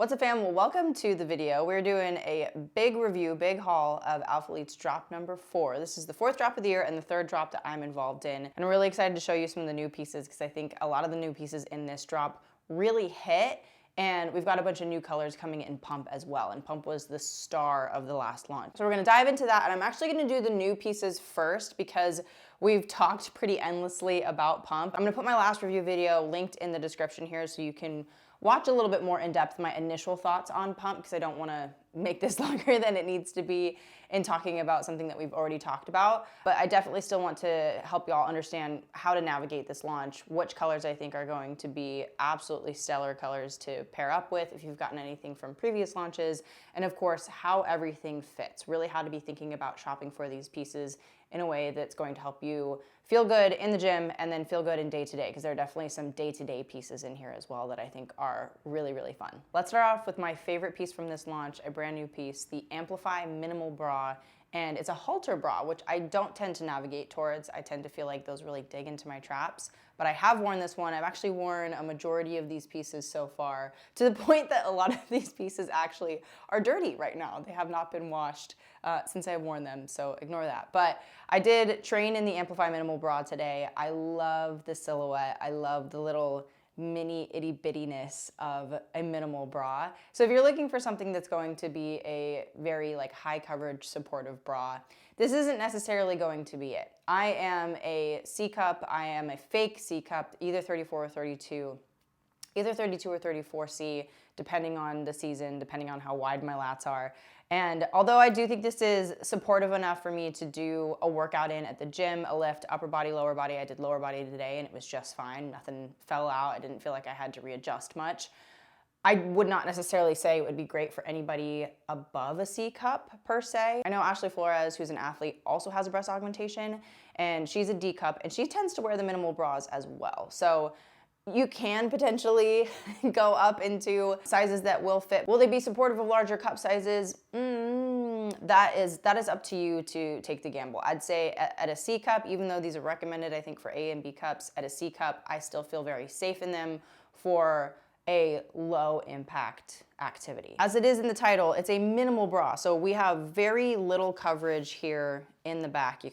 What's up, fam? Well, welcome to the video. We're doing a big review, big haul of ALPHALETE's drop number 4. This is the 4th drop of the year and the 3rd drop that I'm involved in. And I'm really excited to show you some of the new pieces because I think a lot of the new pieces in this drop really hit. And we've got a bunch of new colors coming in Pump as well. And Pump was the star of the last launch. So we're gonna dive into that, and I'm actually gonna do the new pieces first because we've talked pretty endlessly about Pump. I'm gonna put my last review video linked in the description here so you can watch a little bit more in depth my initial thoughts on Pump because I don't wanna make this longer than it needs to be in talking about something that we've already talked about. But I definitely still want to help y'all understand how to navigate this launch, which colors I think are going to be absolutely stellar colors to pair up with if you've gotten anything from previous launches, and of course, how everything fits, really how to be thinking about shopping for these pieces in a way that's going to help you feel good in the gym and then feel good in day-to-day, because there are definitely some day-to-day pieces in here as well that I think are really, really fun. Let's start off with my favorite piece from this launch, a brand new piece, the Amplify Minimal Bra. And it's a halter bra, which I don't tend to navigate towards. I tend to feel like those really dig into my traps. But I have worn this one. I've actually worn a majority of these pieces so far, to the point that a lot of these pieces actually are dirty right now. They have not been washed since I've worn them, so ignore that. But I did train in the Amplify Minimal Bra today. I love the silhouette. I love the little mini itty bittiness of a minimal bra. So if you're looking for something that's going to be a very high coverage supportive bra, this isn't necessarily going to be it. I am a C cup, I am a fake C cup, either 34 or 32. Either 32 or 34C, depending on the season, depending on how wide my lats are. And although I do think this is supportive enough for me to do a workout in at the gym, a lift, upper body, lower body, I did lower body today and it was just fine. Nothing fell out. I didn't feel like I had to readjust much. I would not necessarily say it would be great for anybody above a C cup per se. I know Ashley Flores, who's an athlete, also has a breast augmentation, and she's a D cup, and she tends to wear the minimal bras as well. So you can potentially go up into sizes that will fit. Will they be supportive of larger cup sizes? That is up to you to take the gamble. I'd say at a C cup, even though these are recommended, I think, for A and B cups, at a C cup, I still feel very safe in them for a low impact activity. As it is in the title, it's a minimal bra. So we have very little coverage here in the back. You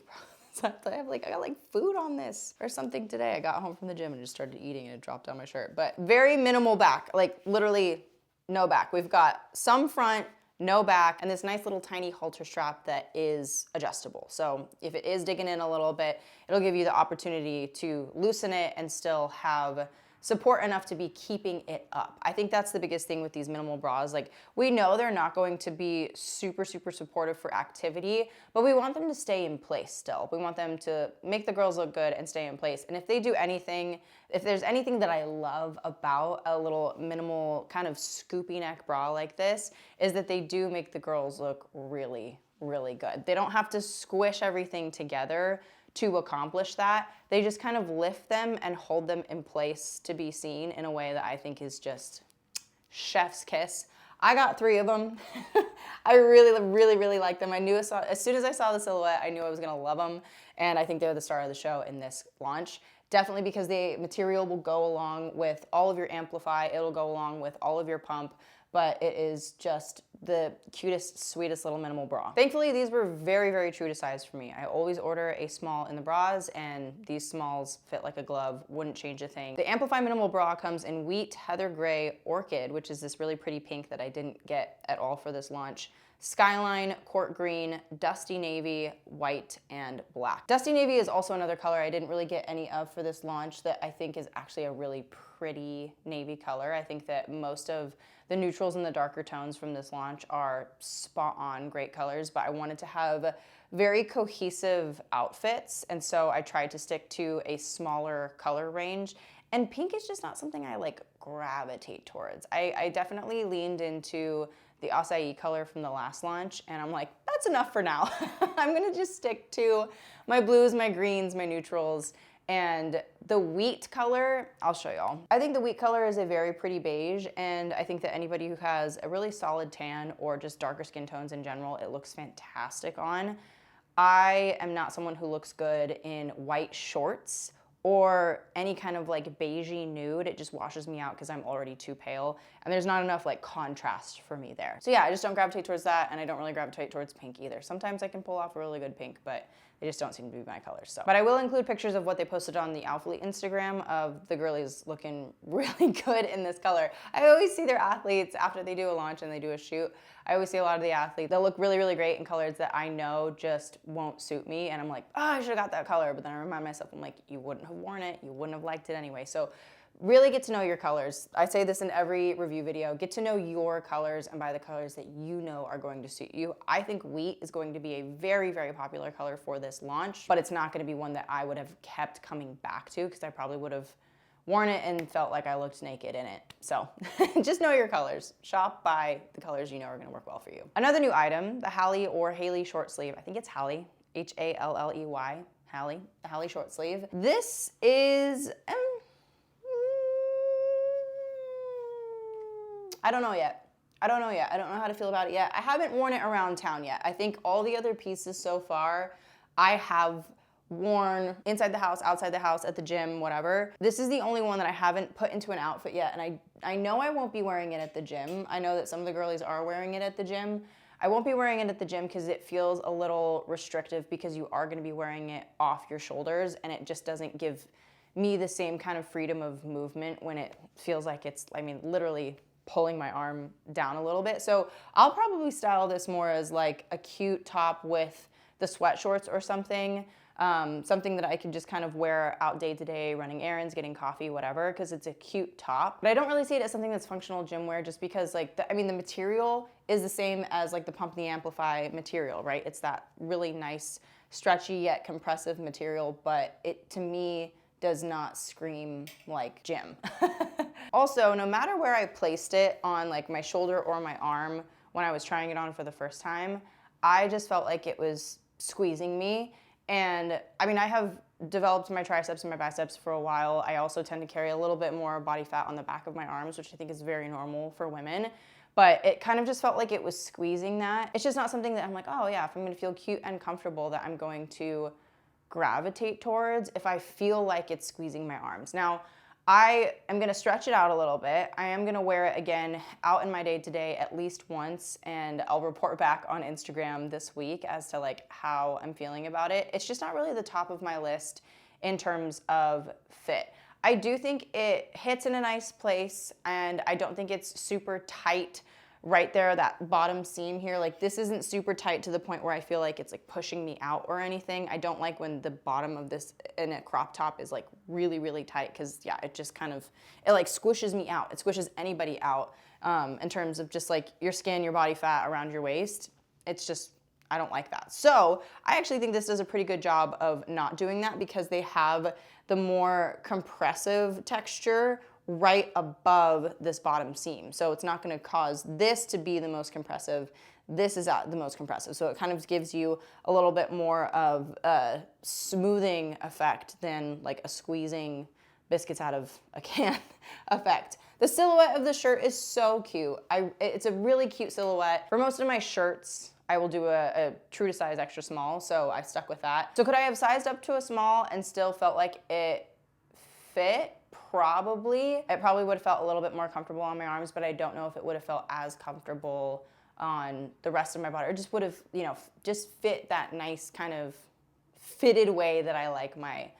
I got food on this or something today. I got home from the gym and just started eating and it dropped down my shirt. But very minimal back, literally no back. We've got some front, no back, and this nice little tiny halter strap that is adjustable. So if it is digging in a little bit, it'll give you the opportunity to loosen it and still have support enough to be keeping it up. I think that's the biggest thing with these minimal bras. We know they're not going to be super, super supportive for activity, but we want them to stay in place still. We want them to make the girls look good and stay in place. And if they do anything, if there's anything that I love about a little minimal kind of scoopy neck bra like this, is that they do make the girls look really, really good. They don't have to squish everything together to accomplish that. They just kind of lift them and hold them in place to be seen in a way that I think is just chef's kiss. I got 3 of them. I really, really, really like them. As soon as I saw the silhouette, I knew I was gonna love them, and I think they're the star of the show in this launch. Definitely because the material will go along with all of your Amplify, it'll go along with all of your Pump, but it is just the cutest, sweetest little minimal bra. Thankfully, these were very, very true to size for me. I always order a small in the bras, and these smalls fit like a glove, wouldn't change a thing. The Amplify Minimal Bra comes in Wheat, Heather Gray, Orchid, which is this really pretty pink that I didn't get at all for this launch, Skyline, Court Green, Dusty Navy, White, and Black. Dusty Navy is also another color I didn't really get any of for this launch that I think is actually a really pretty navy color. I think that most of the neutrals and the darker tones from this launch are spot on great colors, but I wanted to have very cohesive outfits, and so I tried to stick to a smaller color range. And pink is just not something I gravitate towards. I definitely leaned into the acai color from the last launch, and I'm like, that's enough for now. I'm gonna just stick to my blues, my greens, my neutrals, and the wheat color, I'll show y'all. I think the wheat color is a very pretty beige, and I think that anybody who has a really solid tan or just darker skin tones in general, it looks fantastic on. I am not someone who looks good in white shorts or any kind of like beigey nude. It just washes me out because I'm already too pale, and there's not enough like contrast for me there. So yeah, I just don't gravitate towards that, and I don't really gravitate towards pink either. Sometimes I can pull off a really good pink, but they just don't seem to be my colors. So, but I will include pictures of what they posted on the ALPHALETE Instagram of the girlies looking really good in this color. I always see their athletes after they do a launch and they do a shoot. I always see a lot of the athletes, they'll look really, really great in colors that I know just won't suit me. And I'm like, oh, I should have got that color. But then I remind myself, I'm like, you wouldn't have worn it. You wouldn't have liked it anyway. So really get to know your colors. I say this in every review video. Get to know your colors and buy the colors that you know are going to suit you. I think wheat is going to be a very, very popular color for this launch, but it's not going to be one that I would have kept coming back to because I probably would have worn it and felt like I looked naked in it. So just know your colors. Shop by the colors you know are going to work well for you. Another new item, the Halley or Halley Short Sleeve. I think it's Halley, H-A-L-L-E-Y, Halley, the Halley Short Sleeve. This is, I don't know yet. I don't know yet. I don't know how to feel about it yet. I haven't worn it around town yet. I think all the other pieces so far, I have worn inside the house, outside the house, at the gym, whatever. This is the only one that I haven't put into an outfit yet, and I know I won't be wearing it at the gym. I know that some of the girlies are wearing it at the gym. I won't be wearing it at the gym because it feels a little restrictive because you are going to be wearing it off your shoulders, and it just doesn't give me the same kind of freedom of movement when it feels like it's, I mean, literally pulling my arm down a little bit. So I'll probably style this more as like a cute top with the sweat shorts or something. Something that I can just kind of wear out day to day, running errands, getting coffee, whatever, because it's a cute top. But I don't really see it as something that's functional gym wear just because like, the material is the same as like the Pump and the Amplify material, right? It's that really nice, stretchy yet compressive material, but it, to me, does not scream like gym. Also, no matter where I placed it on like my shoulder or my arm when I was trying it on for the first time, I just felt like it was squeezing me. And I mean, I have developed my triceps and my biceps for a while. I also tend to carry a little bit more body fat on the back of my arms, which I think is very normal for women. But it kind of just felt like it was squeezing that. It's just not something that I'm like, oh yeah, if I'm gonna feel cute and comfortable, that I'm going to gravitate towards if I feel like it's squeezing my arms. Now, I am gonna stretch it out a little bit. I am gonna wear it again out in my day-to-day at least once, and I'll report back on Instagram this week as to like how I'm feeling about it. It's just not really the top of my list in terms of fit. I do think it hits in a nice place, and I don't think it's super tight right there, that bottom seam here. Like, this isn't super tight to the point where I feel like it's like pushing me out or anything. I don't like when the bottom of this in a crop top is like really, really tight, because yeah, it just kind of, it like squishes me out. It squishes anybody out in terms of just like your skin, your body fat around your waist. It's just, I don't like that. So I actually think this does a pretty good job of not doing that, because they have the more compressive texture right above this bottom seam. So it's not gonna cause this to be the most compressive. This is at the most compressive. So it kind of gives you a little bit more of a smoothing effect than like a squeezing biscuits out of a can effect. The silhouette of the shirt is so cute. It's a really cute silhouette. For most of my shirts, I will do a true to size extra small, so I stuck with that. So could I have sized up to a small and still felt like it fit? Probably. It probably would have felt a little bit more comfortable on my arms, but I don't know if it would have felt as comfortable on the rest of my body, or just would have, you know, just fit that nice kind of fitted way that I like my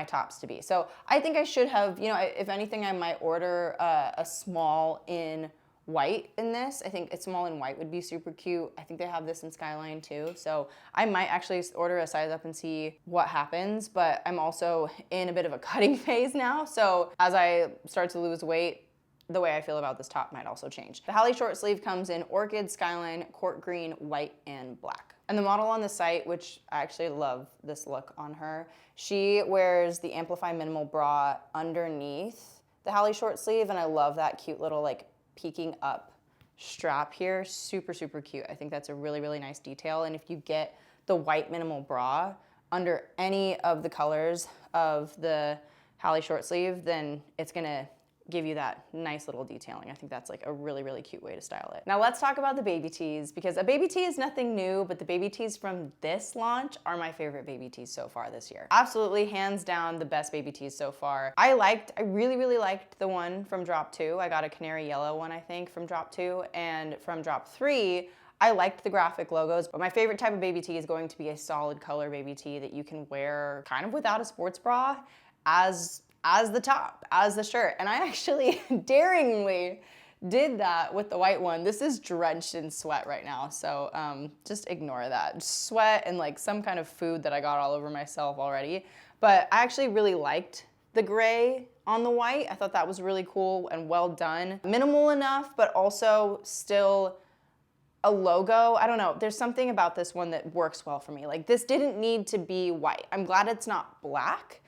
tops to be. So I think I should have, you know, if anything, I might order a small in white in this. I think a small in white would be super cute. I think they have this in Skyline too. So I might actually order a size up and see what happens, but I'm also in a bit of a cutting phase now. So as I start to lose weight, the way I feel about this top might also change. The Halley Short Sleeve comes in Orchid, Skyline, Court Green, White, and Black. And the model on the site, which I actually love this look on her, she wears the Amplify Minimal Bra underneath the Halley Short Sleeve, and I love that cute little like peeking up strap here. Super, super cute. I think that's a really, really nice detail. And if you get the white minimal bra under any of the colors of the Halley Short Sleeve, then it's gonna give you that nice little detailing. I think that's like a really, really cute way to style it. Now let's talk about the baby tees, because a baby tee is nothing new, but the baby tees from this launch are my favorite baby tees so far this year. Absolutely, hands down, the best baby tees so far. I really, really liked the one from drop 2. I got a canary yellow one, I think, from drop 2, and from drop 3, I liked the graphic logos, but my favorite type of baby tee is going to be a solid color baby tee that you can wear kind of without a sports bra as the top, as the shirt. And I actually daringly did that with the white one. This is drenched in sweat right now, so just ignore that. Sweat and like some kind of food that I got all over myself already. But I actually really liked the gray on the white. I thought that was really cool and well done. Minimal enough, but also still a logo. I don't know, there's something about this one that works well for me. Like, this didn't need to be white. I'm glad it's not black.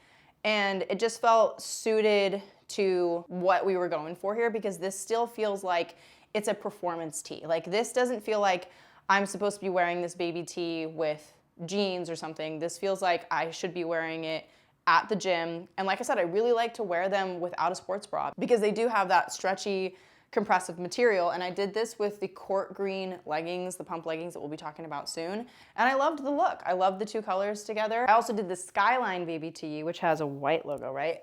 And it just felt suited to what we were going for here, because this still feels like it's a performance tee. Like, this doesn't feel like I'm supposed to be wearing this baby tee with jeans or something. This feels like I should be wearing it at the gym. And like I said, I really like to wear them without a sports bra because they do have that stretchy, compressive material. And I did this with the court green leggings, the pump leggings that we'll be talking about soon. And I loved the look. I loved the two colors together. I also did the Skyline baby tee, which has a white logo, right?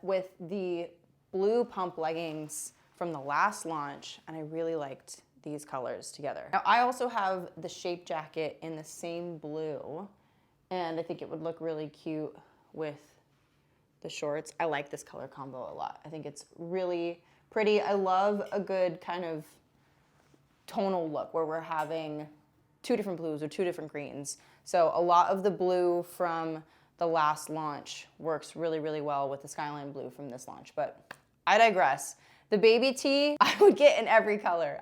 With the blue pump leggings from the last launch. And I really liked these colors together. Now, I also have the shape jacket in the same blue, and I think it would look really cute with the shorts. I like this color combo a lot. I think it's really pretty. I love a good kind of tonal look where we're having two different blues or two different greens. So a lot of the blue from the last launch works really, really well with the Skyline blue from this launch, but I digress. The baby tee, I would get in every color.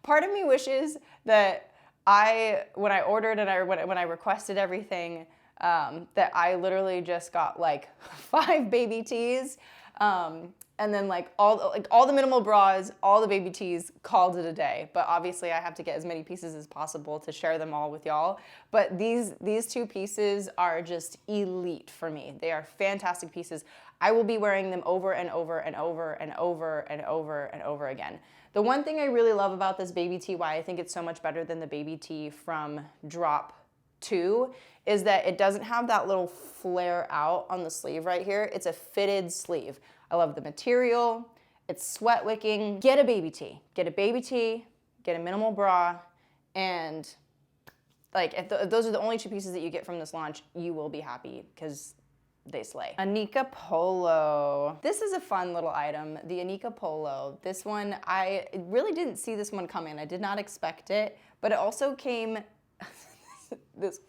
Part of me wishes that when I ordered and when I requested everything, that I literally just got like 5 baby tees, and then like all the minimal bras, all the baby tees, called it a day. But obviously I have to get as many pieces as possible to share them all with y'all. But these two pieces are just elite for me. They are fantastic pieces. I will be wearing them over and over and over and over and over and over again. The one thing I really love about this baby tee, why I think it's so much better than the baby tee from drop 2, is that it doesn't have that little flare out on the sleeve right here. It's a fitted sleeve. I love the material. It's sweat wicking. Get a baby tee. Get a baby tee, get a minimal bra, and like if those are the only 2 pieces that you get from this launch, you will be happy because they slay. Annika Polo. This is a fun little item, the Annika Polo. This one, I really didn't see this one coming. I did not expect it, but it also came this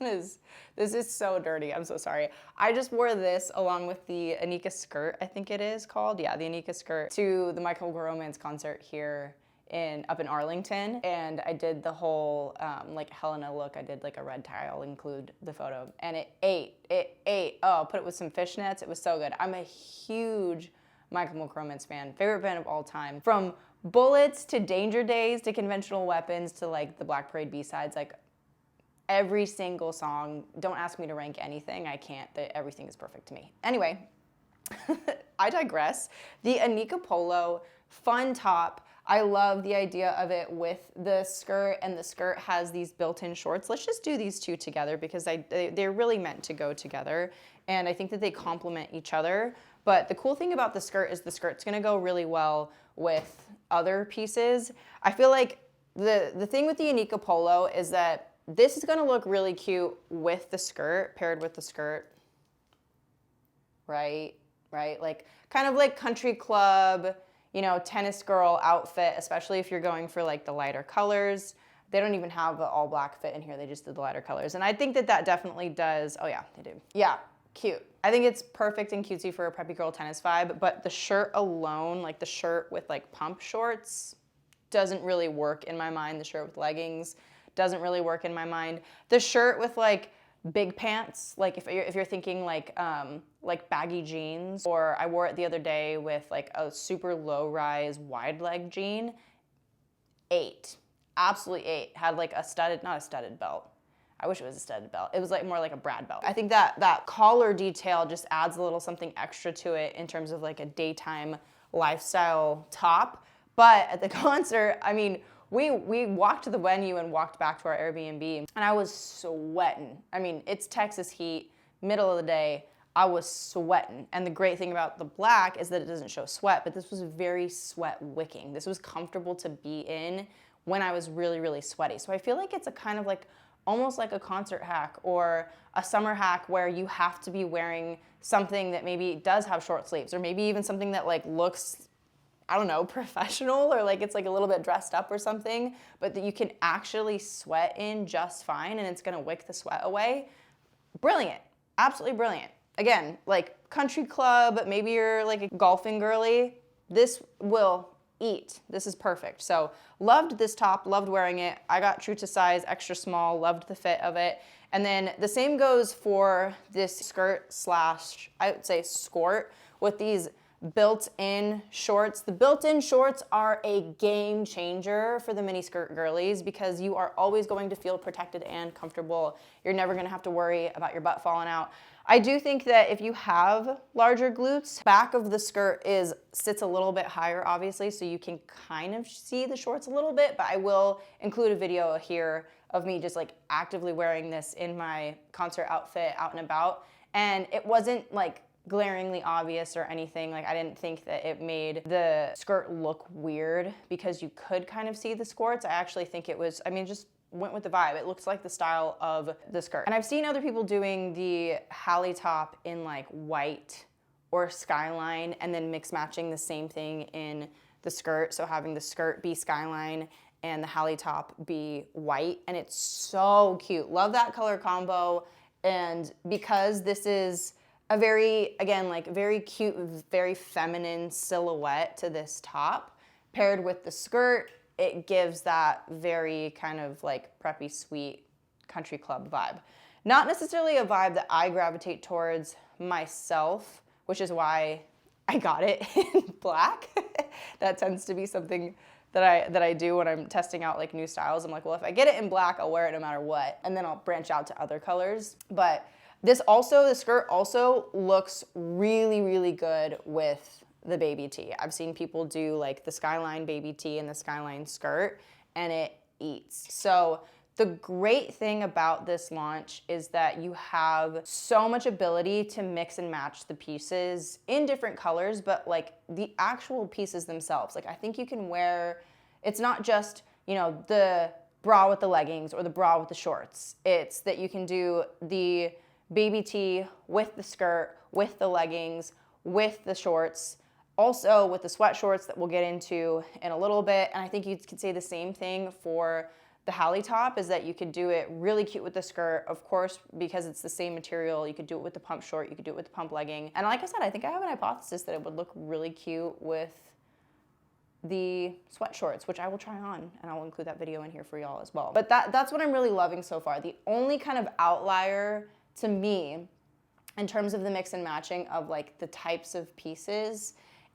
is so dirty, I'm so sorry. I just wore this along with the Annika Skirt, I think it is called. Yeah, the Annika Skirt, to the My Chemical Romance concert here up in Arlington. And I did the whole like Helena look. I did like a red tie, I'll include the photo. And it ate. Oh, put it with some fishnets, it was so good. I'm a huge My Chemical Romance fan, favorite band of all time. From Bullets to Danger Days to Conventional Weapons to like the Black Parade B-sides, like every single song. Don't ask me to rank anything. I can't. Everything is perfect to me. Anyway, I digress. The Annika Polo, fun top. I love the idea of it with the skirt, and the skirt has these built-in shorts. Let's just do these two together because they're really meant to go together, and I think that they complement each other. But the cool thing about the skirt is the skirt's gonna go really well with other pieces. I feel like the thing with the Annika Polo is that this is gonna look really cute with the skirt, paired with the skirt, right? Like kind of like country club, you know, tennis girl outfit, especially if you're going for like the lighter colors. They don't even have the all black fit in here, they just did the lighter colors. And I think that definitely does, oh yeah, they do. Yeah, cute. I think it's perfect and cutesy for a preppy girl tennis vibe, but the shirt alone, like the shirt with like pump shorts, doesn't really work in my mind. The shirt with leggings doesn't really work in my mind. The shirt with like big pants, like if you're thinking like baggy jeans, or I wore it the other day with like a super low rise wide leg jean, 8, absolutely 8. Had like a studded, not a studded belt. I wish it was a studded belt. It was like more like a Brad belt. I think that collar detail just adds a little something extra to it in terms of like a daytime lifestyle top. But at the concert, I mean, we walked to the venue and walked back to our Airbnb, and I was sweating. I mean, it's Texas heat, middle of the day. I was sweating. And the great thing about the black is that it doesn't show sweat, but this was very sweat wicking. This was comfortable to be in when I was really, really sweaty. So I feel like it's a kind of like, almost like a concert hack or a summer hack where you have to be wearing something that maybe does have short sleeves, or maybe even something that like looks, I don't know, professional, or like it's like a little bit dressed up or something, but that you can actually sweat in just fine and it's gonna wick the sweat away. Brilliant, absolutely brilliant. Again, like country club, maybe you're like a golfing girly, this will eat. This is perfect. So loved this top, loved wearing it. I got true to size, extra small, loved the fit of it. And then the same goes for this skirt slash, I would say skort, with these built-in shorts. The built-in shorts are a game changer for the mini skirt girlies because you are always going to feel protected and comfortable. You're never gonna have to worry about your butt falling out. I do think that if you have larger glutes, back of the skirt sits a little bit higher, obviously, so you can kind of see the shorts a little bit, but I will include a video here of me just like actively wearing this in my concert outfit out and about. And it wasn't like glaringly obvious or anything. Like I didn't think that it made the skirt look weird because you could kind of see the squirts. I actually think it was, I mean, just went with the vibe. It looks like the style of the skirt. And I've seen other people doing the Halley top in like white or skyline and then mix matching the same thing in the skirt. So having the skirt be skyline and the Halley top be white. And it's so cute. Love that color combo. And because this is a very, again, like very cute, very feminine silhouette to this top, paired with the skirt, it gives that very kind of like preppy, sweet country club vibe. Not necessarily a vibe that I gravitate towards myself, which is why I got it in black. That tends to be something that I do when I'm testing out like new styles. I'm like, well, if I get it in black, I'll wear it no matter what, and then I'll branch out to other colors. But the skirt also looks really, really good with the baby tee. I've seen people do like the skyline baby tee and the skyline skirt, and it eats. So the great thing about this launch is that you have so much ability to mix and match the pieces in different colors, but like the actual pieces themselves. Like I think you can wear, it's not just, you know, the bra with the leggings or the bra with the shorts. It's that you can do the baby tee with the skirt, with the leggings, with the shorts, also with the sweat shorts that we'll get into in a little bit. And I think you could say the same thing for the Halley top, is that you could do it really cute with the skirt. Of course, because it's the same material, you could do it with the pump short, you could do it with the pump legging. And like I said, I think I have an hypothesis that it would look really cute with the sweat shorts, which I will try on, and I'll include that video in here for y'all as well. But that's what I'm really loving so far. The only kind of outlier to me in terms of the mix and matching of like the types of pieces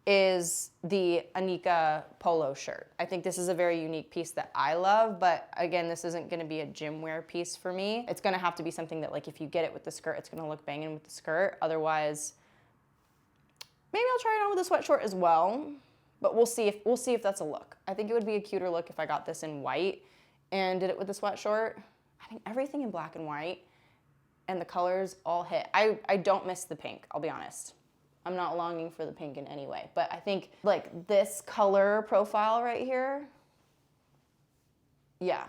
is the Annika polo shirt. I think this is a very unique piece that I love, but again, this isn't gonna be a gym wear piece for me. It's gonna have to be something that like if you get it with the skirt, it's gonna look banging with the skirt. Otherwise, maybe I'll try it on with a sweat short as well, but we'll see if that's a look. I think it would be a cuter look if I got this in white and did it with the sweat short. I think everything in black and white and the colors all hit. I don't miss the pink, I'll be honest. I'm not longing for the pink in any way, but I think like this color profile right here, yeah.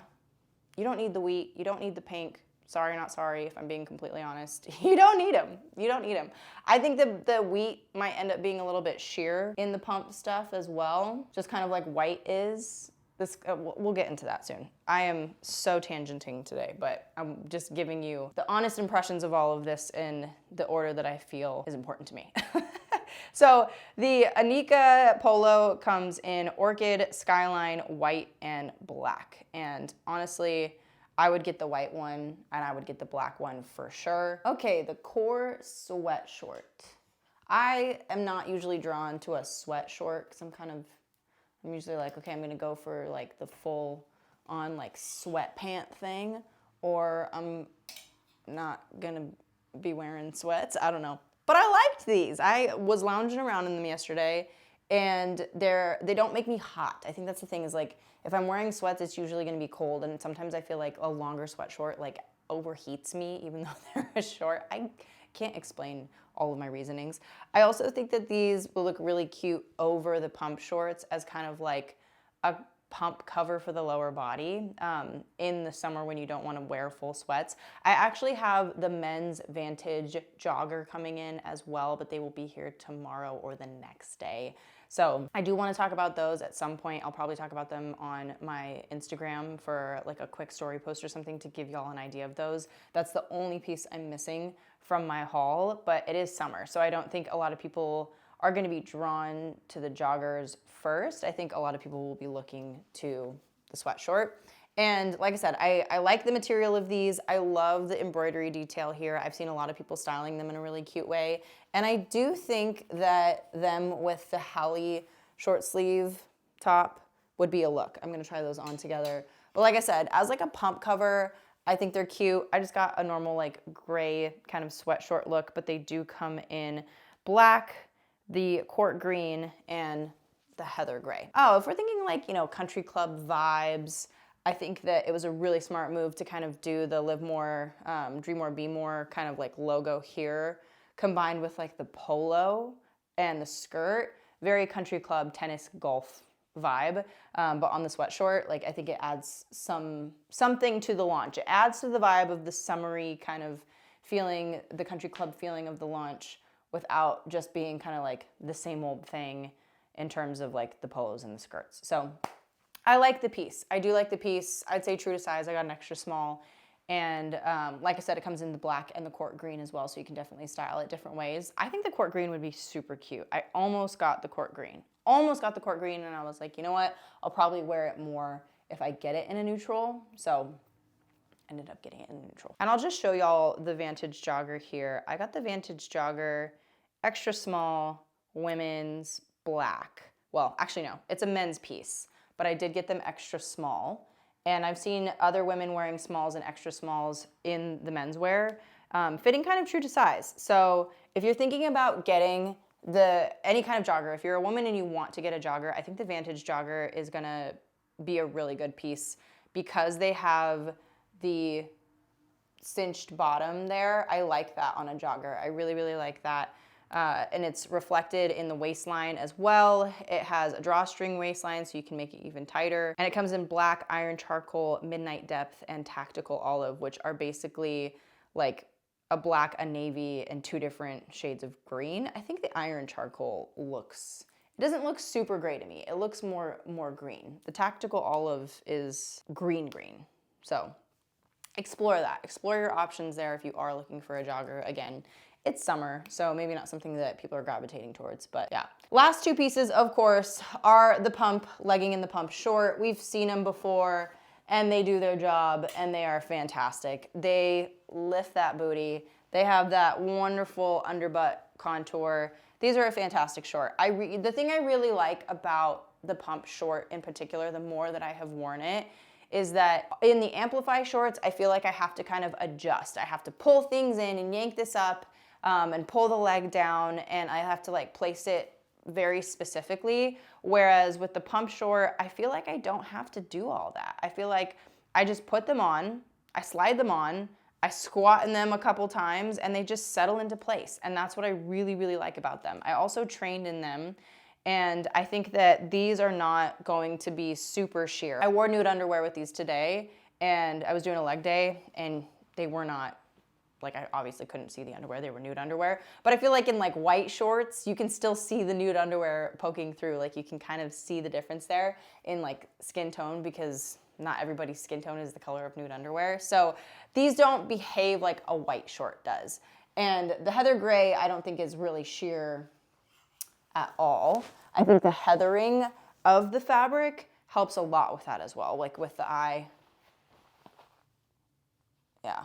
You don't need the wheat, you don't need the pink. Sorry, not sorry, if I'm being completely honest. You don't need them, you don't need them. I think the wheat might end up being a little bit sheer in the pump stuff as well, just kind of like white is. We'll get into that soon. I am so tangenting today, but I'm just giving you the honest impressions of all of this in the order that I feel is important to me. So the Annika polo comes in orchid, skyline, white, and black. And honestly, I would get the white one and I would get the black one for sure. Okay, the core sweat short. I am not usually drawn to a sweat short because I'm usually like, okay, I'm gonna go for like the full on like sweatpant thing, or I'm not gonna be wearing sweats, I don't know. But I liked these. I was lounging around in them yesterday and they don't make me hot. I think that's the thing, is like if I'm wearing sweats, it's usually gonna be cold, and sometimes I feel like a longer sweat short like overheats me even though they're a short. I can't explain all of my reasonings. I also think that these will look really cute over the pump shorts as kind of like a pump cover for the lower body in the summer when you don't want to wear full sweats. I actually have the men's Vantage jogger coming in as well, but they will be here tomorrow or the next day. So I do want to talk about those at some point. I'll probably talk about them on my Instagram for like a quick story post or something to give y'all an idea of those. That's the only piece I'm missing from my haul, but it is summer, so I don't think a lot of people are going to be drawn to the joggers first. I think a lot of people will be looking to the sweat short. And like I said, I like the material of these. I love the embroidery detail here. I've seen a lot of people styling them in a really cute way. And I do think that them with the Halley short sleeve top would be a look. I'm gonna try those on together. But like I said, as like a pump cover, I think they're cute. I just got a normal like gray kind of sweat short look, but they do come in black, the court green, and the heather gray. Oh, if we're thinking like, you know, country club vibes, I think that it was a really smart move to kind of do the live more, dream more, be more kind of like logo here, combined with like the polo and the skirt. Very country club, tennis, golf vibe, but on the sweat short, like I think it adds something to the launch. It adds to the vibe of the summery kind of feeling, the country club feeling of the launch, without just being kind of like the same old thing in terms of like the polos and the skirts. So I like the piece. I do like the piece. I'd say true to size. I got an extra small. And like I said, it comes in the black and the court green as well, so you can definitely style it different ways. I think the court green would be super cute. I almost got the court green. Almost got the court green, and I was like, you know what? I'll probably wear it more if I get it in a neutral. So ended up getting it in a neutral. And I'll just show y'all the Vantage jogger here. I got the Vantage jogger extra small, women's, black. Well, actually no, it's a men's piece, but I did get them extra small. And I've seen other women wearing smalls and extra smalls in the menswear, fitting kind of true to size. So if you're thinking about getting any kind of jogger, if you're a woman and you want to get a jogger, I think the Vantage jogger is gonna be a really good piece because they have the cinched bottom there. I like that on a jogger. I really, really like that. And it's reflected in the waistline as well. It has a drawstring waistline so you can make it even tighter. And it comes in black, iron charcoal, midnight depth, and tactical olive, which are basically like a black, a navy, and two different shades of green. I think the iron charcoal it doesn't look super gray to me. It looks more green. The tactical olive is green. So explore that. Explore your options there if you are looking for a jogger. Again, it's summer, so maybe not something that people are gravitating towards, but yeah. Last two pieces, of course, are the pump legging and the pump short. We've seen them before, and they do their job, and they are fantastic. They lift that booty. They have that wonderful underbutt contour. These are a fantastic short. The thing I really like about the pump short in particular, the more that I have worn it, is that in the Amplify shorts, I feel like I have to kind of adjust. I have to pull things in and yank this up and pull the leg down, and I have to like place it very specifically. Whereas with the pump short, I feel like I don't have to do all that. I feel like I just put them on, I slide them on, I squat in them a couple times, and they just settle into place. And that's what I really, really like about them. I also trained in them, and I think that these are not going to be super sheer. I wore nude underwear with these today, and I was doing a leg day, and they were not, like I obviously couldn't see the underwear, they were nude underwear. But I feel like in like white shorts, you can still see the nude underwear poking through. Like you can kind of see the difference there in like skin tone, because not everybody's skin tone is the color of nude underwear. So these don't behave like a white short does. And the heather gray, I don't think is really sheer at all. I think the heathering of the fabric helps a lot with that as well, like with the eye. Yeah.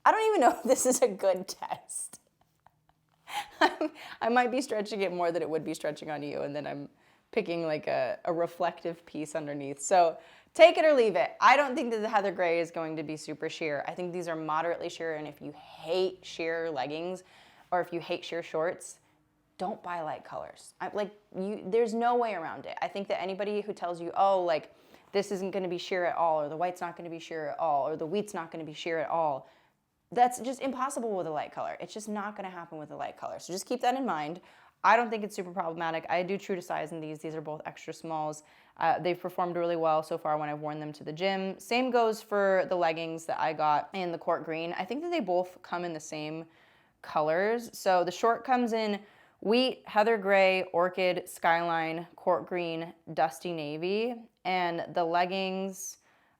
I don't even know if this is a good test. I might be stretching it more than it would be stretching on you, and then I'm picking like a reflective piece underneath. So Take it or leave it. I don't think that the heather gray is going to be super sheer. I think these are moderately sheer, and if you hate sheer leggings or if you hate sheer shorts, don't buy light colors. There's no way around it. I think that anybody who tells you, oh, like this isn't gonna be sheer at all, or the white's not gonna be sheer at all, or the wheat's not gonna be sheer at all, that's just impossible with a light color. It's just not gonna happen with a light color. So just keep that in mind. I don't think it's super problematic. I do true to size in these. These are both extra smalls. They've performed really well so far when I've worn them to the gym. Same goes for the leggings that I got in the Court Green. I think that they both come in the same colors. So the short comes in wheat, heather gray, orchid, skyline, court green, dusty navy. And the leggings,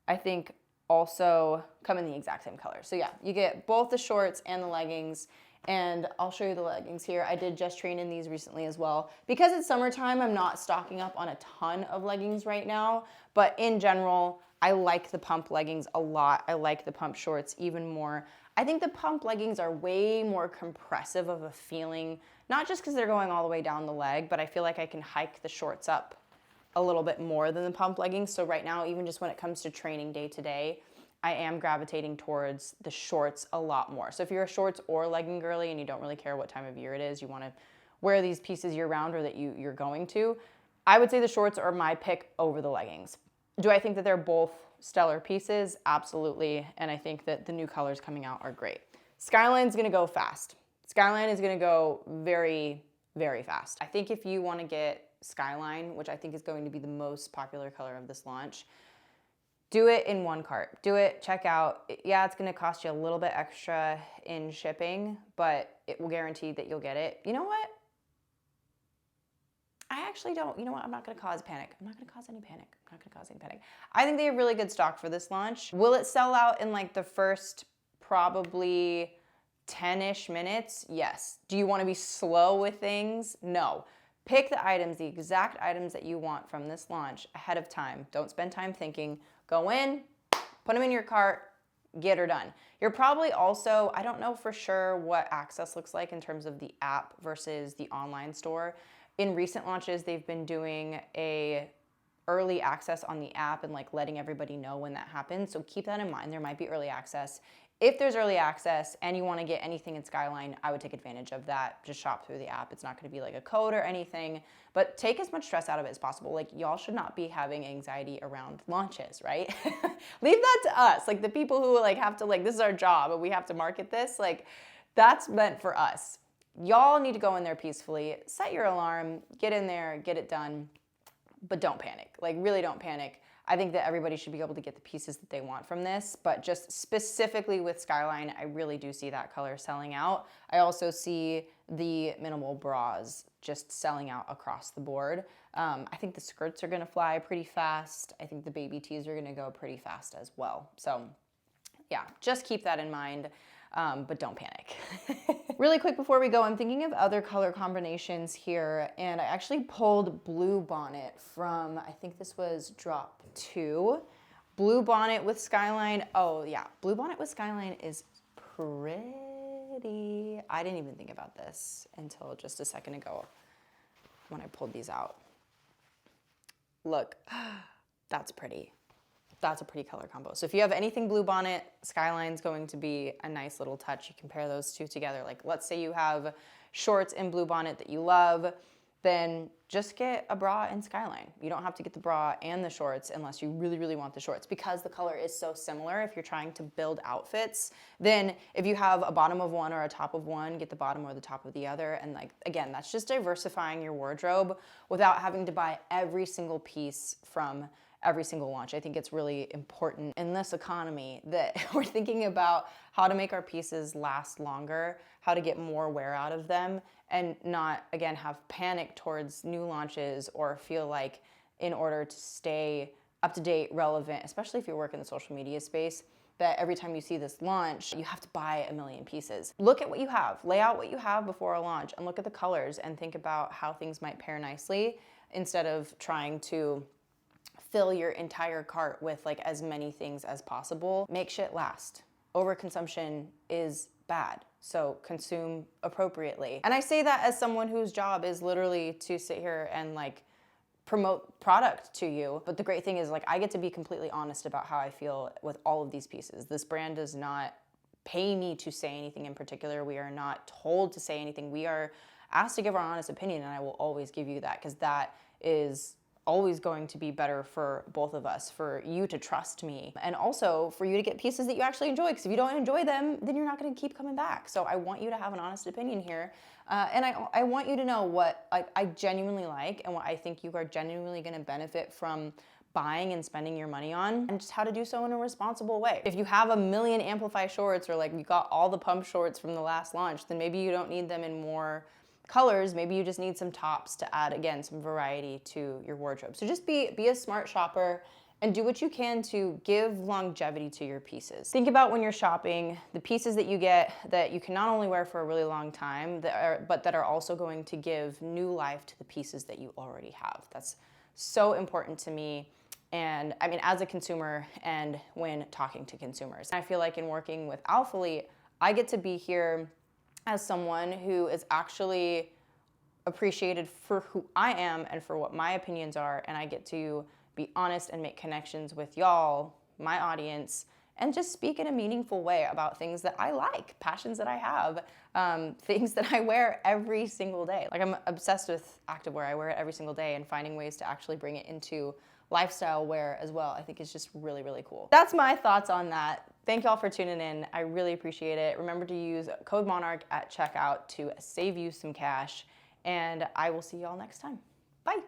I think, also come in the exact same color. So yeah, you get both the shorts and the leggings. And I'll show you the leggings here. I did just train in these recently as well. Because it's summertime, I'm not stocking up on a ton of leggings right now, but in general, I like the pump leggings a lot. I like the pump shorts even more. I think the pump leggings are way more compressive of a feeling, not just because they're going all the way down the leg, but I feel like I can hike the shorts up a little bit more than the pump leggings. So right now, even just when it comes to training day to day, I am gravitating towards the shorts a lot more. So if you're a shorts or legging girly and you don't really care what time of year it is, you want to wear these pieces year round or that you're going to, I would say the shorts are my pick over the leggings. Do I think that they're both stellar pieces? Absolutely. And I think that the new colors coming out are great. Skyline's gonna go fast. Skyline is gonna go very, very fast. I think if you wanna get Skyline, which I think is going to be the most popular color of this launch, do it in one cart. Do it, check out. Yeah, it's gonna cost you a little bit extra in shipping, but it will guarantee that you'll get it. You know what? I actually don't. You know what? I'm not gonna cause panic. I'm not gonna cause any panic. I'm not gonna cause any panic. I think they have really good stock for this launch. Will it sell out in like the first probably 10-ish minutes? Yes. Do you wanna be slow with things? No. Pick the items, the exact items that you want from this launch ahead of time. Don't spend time thinking. Go in, put them in your cart, get her done. You're probably also, I don't know for sure what access looks like in terms of the app versus the online store. In recent launches, they've been doing a early access on the app and like letting everybody know when that happens. So keep that in mind. There might be early access. If there's early access and you want to get anything in Skyline, I would take advantage of that. Just shop through the app. It's not going to be like a code or anything, but take as much stress out of it as possible. Like y'all should not be having anxiety around launches, right? Leave that to us. Like the people who like have to like, this is our job and we have to market this. Like that's meant for us. Y'all need to go in there peacefully, set your alarm, get in there, get it done, but don't panic. Like really don't panic. I think that everybody should be able to get the pieces that they want from this, but just specifically with Skyline, I really do see that color selling out. I also see the minimal bras just selling out across the board. I think the skirts are gonna fly pretty fast. I think the baby tees are gonna go pretty fast as well. So yeah, just keep that in mind. But don't panic. Really quick before we go, I'm thinking of other color combinations here, and I actually pulled Blue Bonnet from, I think this was drop 2. Blue Bonnet with Skyline. Oh yeah, Blue Bonnet with Skyline is pretty. I didn't even think about this until just a second ago when I pulled these out. Look, that's pretty. That's a pretty color combo. So if you have anything Blue Bonnet, Skyline's going to be a nice little touch. You can pair those two together. Like let's say you have shorts in Blue Bonnet that you love, then just get a bra in Skyline. You don't have to get the bra and the shorts unless you really, really want the shorts, because the color is so similar. If you're trying to build outfits, then if you have a bottom of one or a top of one, get the bottom or the top of the other. And like, again, that's just diversifying your wardrobe without having to buy every single piece from every single launch. I think it's really important in this economy that we're thinking about how to make our pieces last longer, how to get more wear out of them, and not, again, have panic towards new launches or feel like in order to stay up to date, relevant, especially if you work in the social media space, that every time you see this launch, you have to buy a million pieces. Look at what you have, lay out what you have before a launch, and look at the colors and think about how things might pair nicely instead of trying to fill your entire cart with like as many things as possible. Make shit last. Overconsumption is bad, so consume appropriately. And I say that as someone whose job is literally to sit here and like promote product to you. But the great thing is, like, I get to be completely honest about how I feel with all of these pieces. This brand does not pay me to say anything in particular. We are not told to say anything. We are asked to give our honest opinion, and I will always give you that, because that is always going to be better for both of us, for you to trust me, and also for you to get pieces that you actually enjoy, because if you don't enjoy them, then you're not going to keep coming back. So I want you to have an honest opinion here, and I want you to know what I genuinely like and what I think you are genuinely going to benefit from buying and spending your money on, and just how to do so in a responsible way. If you have a million Amplify shorts, or like you got all the pump shorts from the last launch, then maybe you don't need them in more colors. Maybe you just need some tops to add, again, some variety to your wardrobe. So just be a smart shopper and do what you can to give longevity to your pieces. Think about, when you're shopping, the pieces that you get that you can not only wear for a really long time, but that are also going to give new life to the pieces that you already have. That's so important to me. And I mean, as a consumer and when talking to consumers, I feel like in working with ALPHALETE, I get to be here as someone who is actually appreciated for who I am and for what my opinions are, and I get to be honest and make connections with y'all, my audience, and just speak in a meaningful way about things that I like, passions that I have, things that I wear every single day. Like, I'm obsessed with activewear. I wear it every single day, and finding ways to actually bring it into lifestyle wear as well, I think is just really, really cool. That's my thoughts on that. Thank y'all for tuning in. I really appreciate it. Remember to use code Monarch at checkout to save you some cash, and I will see y'all next time. Bye.